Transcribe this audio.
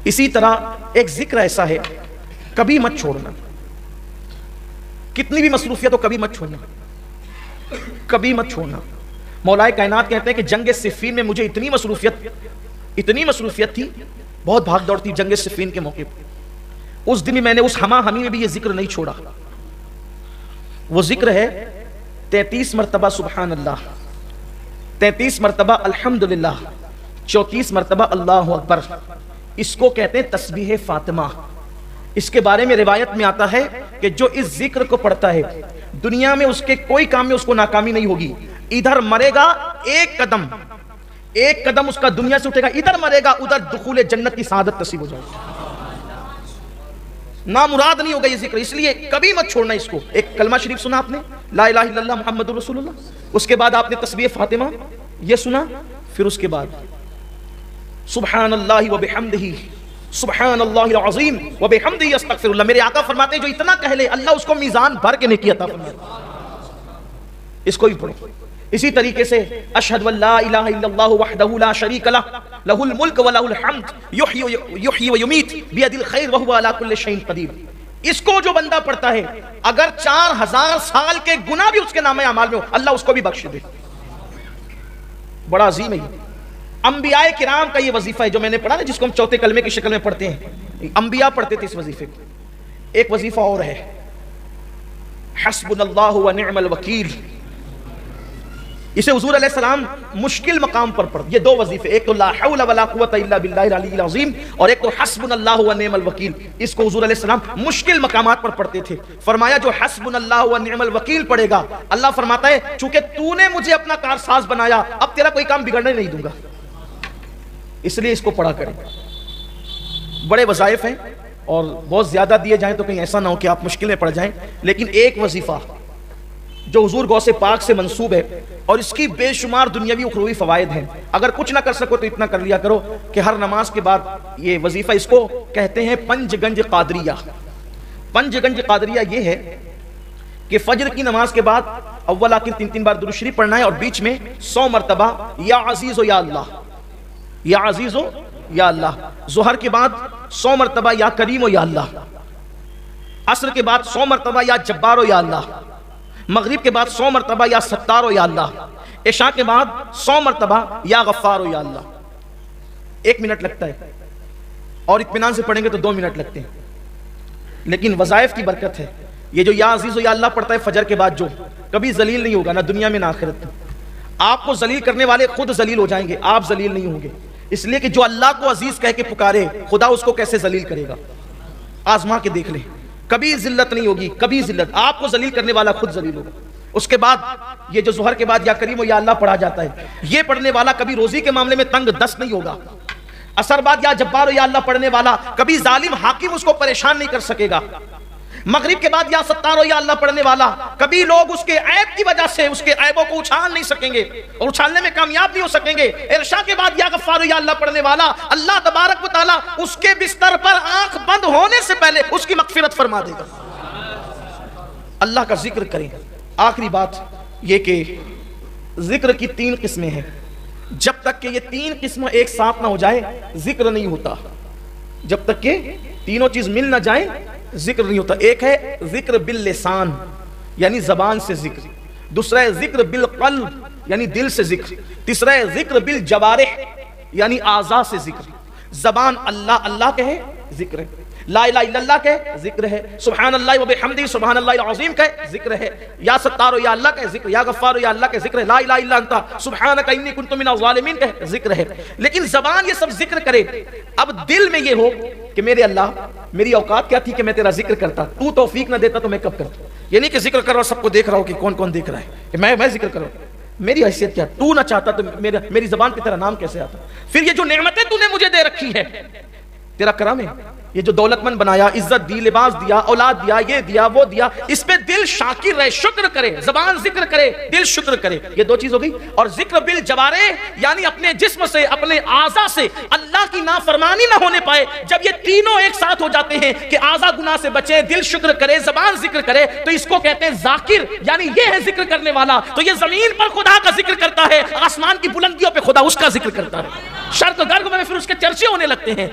اسی طرح ایک ذکر ایسا ہے کبھی مت چھوڑنا، کتنی بھی مصروفیت ہو کبھی مت چھوڑنا، کبھی مت چھوڑنا۔ مولا کائنات کہتے ہیں کہ جنگ صفین میں مجھے اتنی مصروفیت تھی، بہت بھاگ دوڑ تھی جنگ صفین کے موقع پہ، اس دن میں نے اس ہما ہمی میں بھی یہ ذکر نہیں چھوڑا۔ وہ ذکر ہے 33 مرتبہ سبحان اللہ، 33 مرتبہ الحمدللہ، 34 مرتبہ اللہ اکبر۔ اس کو کہتے ہیں تسبیح فاطمہ۔ اس کے بارے میں روایت میں آتا ہے کہ جو اس ذکر کو پڑھتا ہے دنیا میں اس کے کوئی کام میں اس کو ناکامی نہیں ہوگی۔ ادھر مرے گا ایک قدم اس کا دنیا سے اٹھے گا، ادھر مرے گا ادھر دخول جنت کی سعادت نصیب ہو جائے گی، نامراد نہیں ہوگا یہ ذکر۔ اس لیے کبھی مت چھوڑنا اس کو۔ ایک کلمہ شریف سنا آپ نے، لا الہ الا اللہ محمد رسول اللہ، اس کے بعد آپ نے تسبیح فاطمہ یہ سنا، پھر اس کے بعد سبحان اللہ وبحمدہ، سبحان اللہ العظیم وبحمدہ استغفر اللہ۔ میرے آقا فرماتے ہیں جو اتنا کہہ لے اللہ اس کو میزان بھر کے نیکی عطا فرماتا ہے۔ اس کو بھی پڑھو۔ اسی طریقے سے اشہد ان لا الہ الا اللہ وحدہ لا شریک لہ لہ الملک ولہ الحمد یحیی ویمیت بیدہ الخیر وہو علی کل شیء قدیر۔ اس کو جو بندہ پڑھتا ہے اگر 4000 سال کے گناہ بھی اس کے نامہ اعمال میں ہو اللہ اس کو بھی بخش دے۔ بڑا عظیم ہے یہ۔ انبیاء کرام کا یہ وظیفہ ہے جو میں نے پڑھا نا، جس کو ہم چوتھے کلمے کی شکل میں پڑھتے ہیں، انبیاء پڑھتے تھے اس وظیفے کو۔ ایک وظیفہ اور ہے حسبنا اللہ ونعم الوکیل۔ اسے حضور علیہ السلام مشکل مقام پر پڑھ، یہ دو وظیفے، ایک تو لا حول ولا قوت الا باللہ العلی العظیم، اور ایک تو حسبنا اللہ ونعم الوکیل۔ اس کو حضور علیہ السلام مشکل مقامات پر پڑھتے تھے۔ فرمایا جو حسبنا اللہ ونعم الوکیل پڑھے گا، اللہ فرماتا ہے چونکہ تو نے مجھے اپنا کارساز بنایا اب تیرا کوئی کام بگڑنے نہیں دوں گا، اس لیے اس کو پڑھا کریں۔ بڑے وظائف ہیں اور بہت زیادہ دیے جائیں تو کہیں ایسا نہ ہو کہ آپ مشکل میں پڑ جائیں، لیکن ایک وظیفہ جو حضور غوث پاک سے منسوب ہے اور اس کی بے شمار دنیاوی اخروی فوائد ہیں، اگر کچھ نہ کر سکو تو اتنا کر لیا کرو کہ ہر نماز کے بعد یہ وظیفہ، اس کو کہتے ہیں پنج گنج قادریہ۔ پنج گنج قادریہ یہ ہے کہ فجر کی نماز کے بعد اول آخر 3 بار درود شریف پڑھنا ہے اور بیچ میں 100 مرتبہ یا عزیز و یا اللہ، یا عزیز و یا اللہ۔ ظہر کے بعد 100 مرتبہ یا کریم و یا اللہ، عصر کے بعد 100 مرتبہ یا جبار و یا اللہ، مغرب کے بعد 100 مرتبہ یا ستار و یا اللہ، عشاء کے بعد 100 مرتبہ یا غفار و یا اللہ۔ 1 منٹ لگتا ہے اور اطمینان سے پڑھیں گے تو 2 منٹ لگتے ہیں، لیکن وظائف کی برکت ہے۔ یہ جو یا عزیز و یا اللہ پڑھتا ہے فجر کے بعد جو کبھی ذلیل نہیں ہوگا، نہ دنیا میں نہ آخرت میں۔ آپ کو ذلیل کرنے والے خود ذلیل ہو جائیں گے، آپ ذلیل نہیں ہوں گے، اس لیے کہ جو اللہ کو عزیز کہہ کے پکارے خدا اس کو کیسے ذلیل کرے گا۔ آزما کے دیکھ لیں، کبھی ذلت نہیں ہوگی، کبھی ذلت، آپ کو ذلیل کرنے والا خود ذلیل ہوگا۔ اس کے بعد یہ جو ظہر کے بعد یا کریم و یا اللہ پڑھا جاتا ہے، یہ پڑھنے والا کبھی روزی کے معاملے میں تنگ دست نہیں ہوگا۔ عصر بعد یا جبار و یا اللہ پڑھنے والا کبھی ظالم حاکم اس کو پریشان نہیں کر سکے گا۔ مغرب کے بعد یا ستار و یا اللہ پڑھنے والا کبھی لوگ اس کے عیب کی وجہ سے اس کے عیبوں کو اچھال نہیں سکیں گے اور اچھالنے میں کامیاب نہیں ہو سکیں گے۔ عشاء کے بعد یا غفار و یا اللہ پڑھنے والا اللہ تبارک و تعالی اس کے بستر پر آنکھ بند ہونے سے پہلے اس کی مغفرت فرما دے گا۔ اللہ کا ذکر کریں۔ آخری بات یہ کہ ذکر کی 3 قسمیں ہیں، جب تک کہ یہ 3 قسمیں ایک ساتھ نہ ہو جائے ذکر نہیں ہوتا، جب تک کہ تینوں چیز مل نہ جائیں ذکر نہیں ہوتا۔ ایک ہے ذکر باللسان یعنی زبان سے ذکر، دوسرا ہے ذکر بالقلب یعنی دل سے ذکر، تیسرا ہے ذکر بالجوارح یعنی اعضاء سے ذکر۔ زبان اللہ اللہ کہے ذکر ہے، لا الہ الا اللہ کہے ذکر ہے، سبحان اللہ وبحمدہ سبحان اللہ العظیم کہے ذکر ہے، یا ستار یا اللہ کہے ذکر، یا غفار یا اللہ کہے ذکر ہے، لا الہ الا انت سبحانک انی کنت من الظالمین کہے ذکر ہے۔ لیکن زبان یہ سب ذکر کرے، اب دل میں یہ ہو کہ میرے اللہ میری اوقات کیا تھی کہ میں تیرا ذکر کرتا، تو توفیق نہ دیتا تو میں کب کرتا۔ یہ نہیں کہ ذکر کر رہا ہوں سب کو دیکھ رہا ہوں کہ کون کون دیکھ رہا ہے کہ میں ذکر کر رہا ہوں، میری حیثیت کیا، تو نہ چاہتا تو میری زبان پہ تیرا نام کیسے آتا۔ پھر یہ جو نعمتیں تو نے مجھے دے رکھی ہے تیرا کرم ہے، یہ جو دولت مند بنایا، عزت دی، لباس دیا، اولاد دیا، یہ دیا وہ دیا، اس پہ دل شاکر رہے، شکر کرے، زبان ذکر کرے، دل شکر کرے۔ یہ 2 چیز ہو گئی۔ اور ذکر بالجوارح یعنی اپنے جسم سے اپنے اعضاء سے اللہ کی نافرمانی نہ ہونے پائے۔ جب یہ تینوں ایک ساتھ ہو جاتے ہیں کہ اعضاء گناہ سے بچے، دل شکر کرے، زبان ذکر کرے، تو اس کو کہتے ہیں ذاکر، یعنی یہ ہے ذکر کرنے والا۔ تو یہ زمین پر خدا کا ذکر کرتا ہے، آسمان کی بلندیوں پہ خدا اس کا ذکر کرتا ہے، شرق و غرب میں پھر اس کے چرچے ہونے لگتے ہیں۔